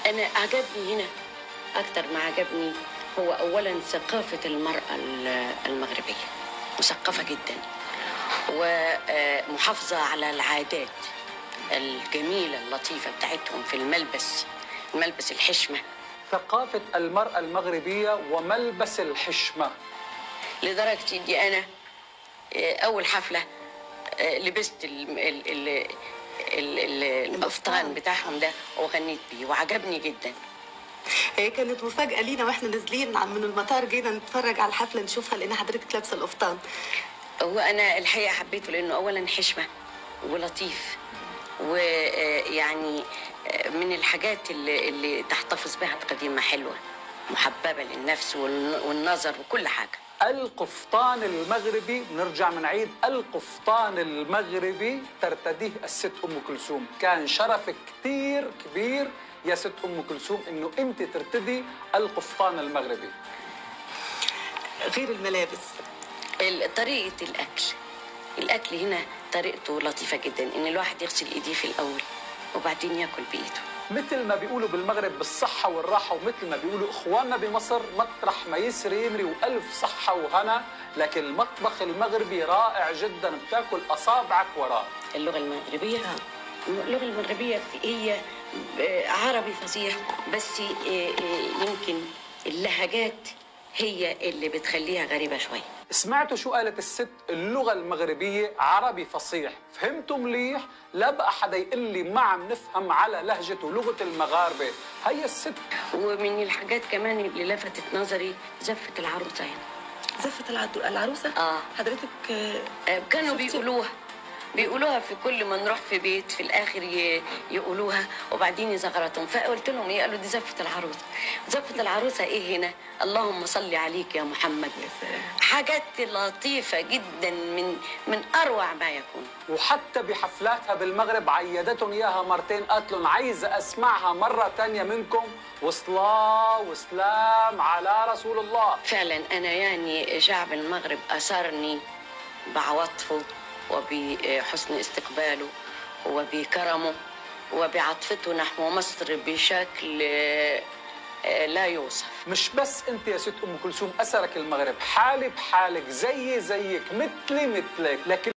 أنا عجبني هنا أكتر ما عجبني هو أولا ثقافة المرأة المغربية، مثقفة جدا ومحافظة على العادات الجميلة اللطيفة بتاعتهم في الملبس الحشمة. ثقافة المرأة المغربية وملبس الحشمة، لدرجة دي أنا أول حفلة لبست القفطان بتاعهم ده وغنيت بيه وعجبني جدا. هي كانت مفاجأة لينا واحنا نازلين من المطار، جينا نتفرج على الحفلة نشوفها لقينا حضرتك لابسة القفطان. هو أنا الحقيقة حبيته لأنه أولا حشمة ولطيف، ويعني من الحاجات اللي تحتفظ بها القديمة، حلوة محببة للنفس والنظر وكل حاجة. القفطان المغربي، نرجع من عيد، القفطان المغربي ترتديه الست أم كلثوم. كان شرف كتير كبير يا ست أم كلثوم إنه أنت ترتدي القفطان المغربي. غير الملابس، طريقة الأكل هنا طريقته لطيفة جدا، إن الواحد يغسل إيديه في الأول وبعدين ياكل بإيده. مثل ما بيقولوا بالمغرب بالصحة والراحة، ومثل ما بيقولوا إخواننا بمصر مطرح ما يسري يمري وألف صحة وهنا، لكن المطبخ المغربي رائع جدا، بتاكل أصابعك وراه. اللغة المغربية هي عربي فصيح، بس يمكن اللهجات هي اللي بتخليها غريبة شوية. سمعتوا شو قالت الست؟ اللغة المغربية عربي فصيح. فهمتوا مليح؟ لا بقى حدا يقول لي ما عم نفهم على لهجة ولغة المغاربة. هي الست. ومن الحاجات كمان اللي لفتت نظري زفة العروسة هنا. زفة العروسة؟ حضرتك كانوا بيقولوها في كل ما نروح في بيت في الاخر يقولوها وبعدين يزغرطهم، فقلت لهم ايه؟ قالوا دي زفة العروسة. زفة العروسة ايه هنا؟ اللهم صل عليك يا محمد. حاجات لطيفة جدا من اروع ما يكون. وحتى بحفلاتها بالمغرب عيدتهم اياها مرتين، قالت لهم عايزة اسمعها مرة تانية منكم، وصلاة وسلام على رسول الله. فعلا انا يعني شعب المغرب اثرني بعواطفه وبحسن استقباله وبكرمه وبعطفته نحو مصر بشكل لا يوصف. مش بس انت يا ست ام كلثوم اثرك المغرب، حالي بحالك، زيك، مثلي مثلك، لكن